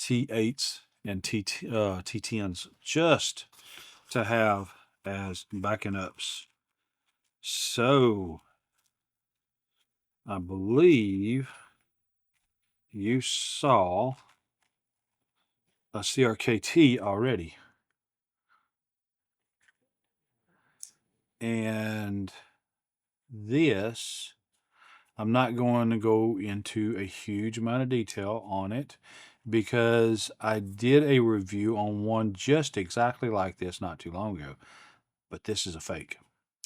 T8s and T10s just to have as backing ups. So I believe you saw a CRKT already. And this, I'm not going to go into a huge amount of detail on it because I did a review on one just exactly like this not too long ago. But this is a fake.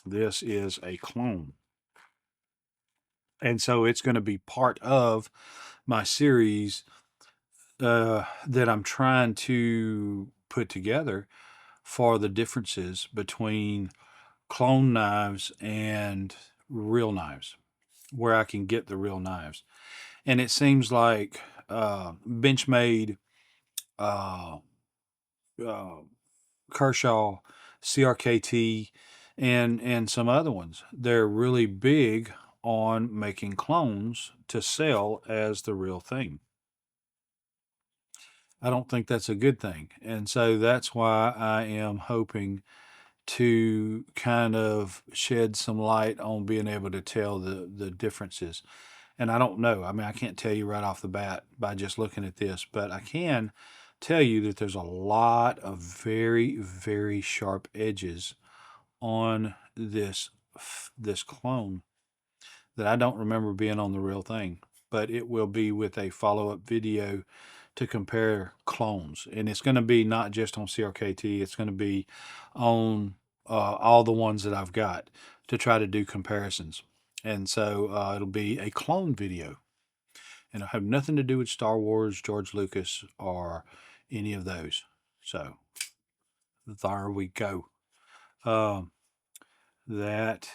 This is a clone. And so it's going to be part of my series that I'm trying to put together for the differences between clone knives and real knives, where I can get the real knives. And it seems like Benchmade, uh, uh, Kershaw, CRKT, and some other ones, they're really big on making clones to sell as the real thing. I don't think that's a good thing. And so that's why I am hoping to kind of shed some light on being able to tell the differences. And I don't know. I mean, I can't tell you right off the bat by just looking at this, but I can tell you that there's a lot of very, very sharp edges on this clone that I don't remember being on the real thing. But it will be with a follow-up video to compare clones, and it's going to be not just on CRKT. It's going to be on all the ones that I've got to try to do comparisons. And so it'll be a clone video, and it'll have nothing to do with Star Wars, George Lucas, or any of those. So there we go. Um, that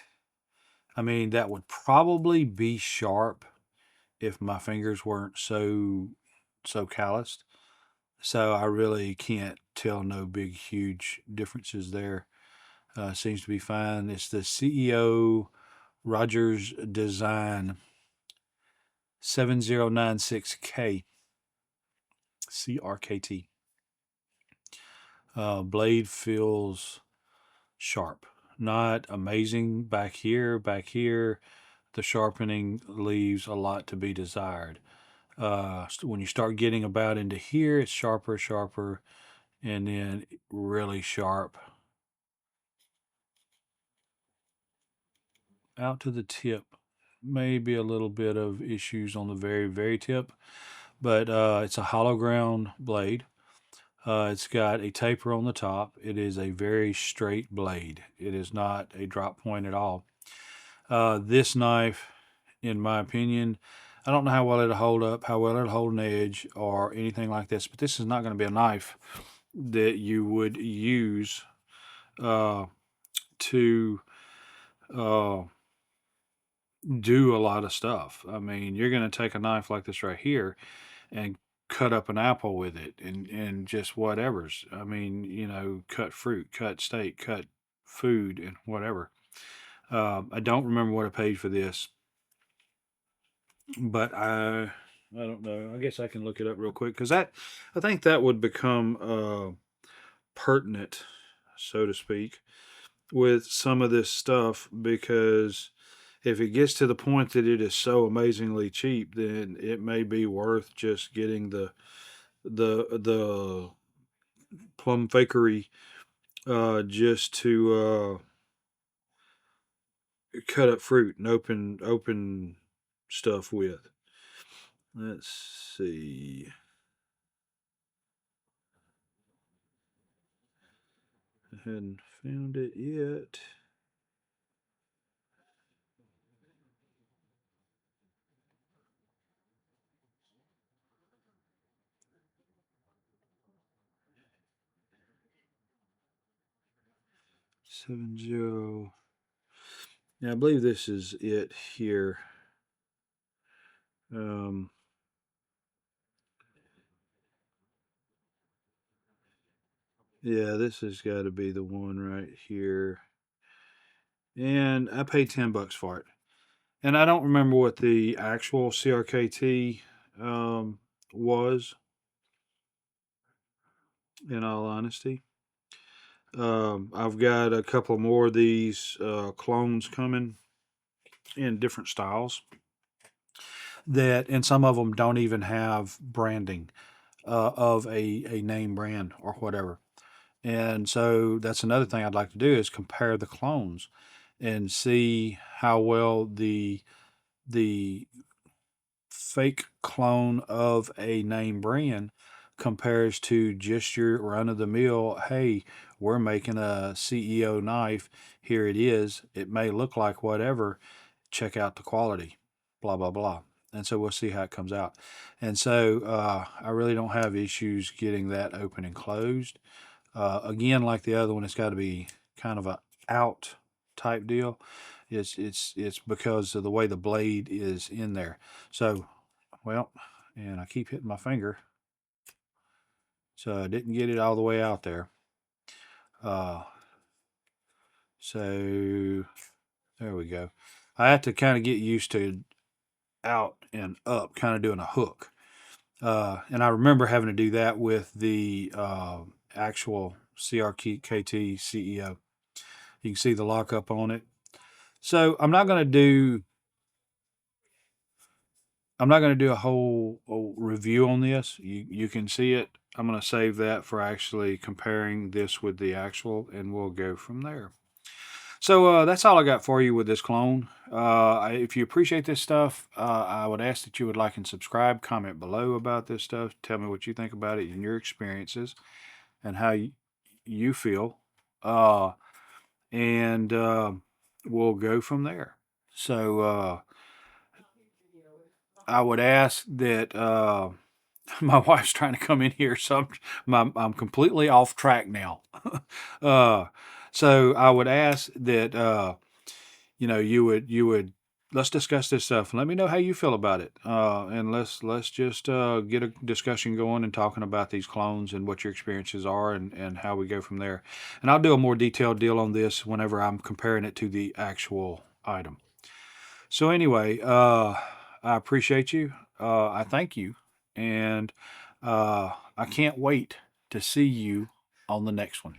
I mean, that would probably be sharp if my fingers weren't so calloused. So I really can't tell no big huge differences there. Seems to be fine. It's the CEO Rogers Design 7096K CRKT. Blade feels sharp. Not amazing back here. Back here, the sharpening leaves a lot to be desired. When you start getting about into here, it's sharper, sharper, and then really sharp out to the tip. Maybe a little bit of issues on the very, very tip, but it's a hollow ground blade. It's got a taper on the top. It is a very straight blade. It is not a drop point at all. This knife, in my opinion, I don't know how well it'll hold up, how well it'll hold an edge, or anything like this, but this is not going to be a knife that you would use to uh, do a lot of stuff. I mean, you're going to take a knife like this right here and cut up an apple with it and just whatever's. I mean, cut fruit, cut steak, cut food, and whatever. I don't remember what I paid for this, but I don't know. I guess I can look it up real quick because I think that would become pertinent, so to speak, with some of this stuff because if it gets to the point that it is so amazingly cheap, then it may be worth just getting the plum fakery just to cut up fruit and open stuff with. Let's see. I hadn't found it yet. Seven zero. Yeah, I believe this is it here. Um, yeah, this has got to be the one right here. And I paid $10 for it. And I don't remember what the actual CRKT was. in all honesty. I've got a couple more of these clones coming in different styles that, and some of them don't even have branding of a name brand or whatever. And so that's another thing I'd like to do is compare the clones and see how well the fake clone of a name brand compares to just your run of the mill. Hey, we're making a CEO knife. Here it is. It may look like whatever. Check out the quality, blah, blah, blah. And so we'll see how it comes out. And so I really don't have issues getting that open and closed. Again, like the other one, it's got to be kind of a out type deal. It's because of the way the blade is in there. So, well, and I keep hitting my finger, so I didn't get it all the way out there. Uh, so there we go. I have to kind of get used to out and up, kind of doing a hook. And I remember having to do that with the actual CRKT CEO. You can see the lockup on it. So I'm not going to do a whole review on this. You can see it. I'm going to save that for actually comparing this with the actual, and we'll go from there. So that's all I got for you with this clone. If you appreciate this stuff, I would ask that you would like and subscribe. Comment below about this stuff. Tell me what you think about it and your experiences and how you feel. And we'll go from there. So I would ask that my wife's trying to come in here, so I'm completely off track now. uh, so I would ask that you would let's discuss this stuff and let me know how you feel about it. And let's just get a discussion going and talking about these clones and what your experiences are and how we go from there. And I'll do a more detailed deal on this whenever I'm comparing it to the actual item. So anyway, I appreciate you. I thank you, and I can't wait to see you on the next one.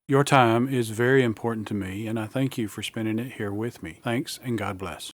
Your time is very important to me, and I thank you for spending it here with me. Thanks, and God bless.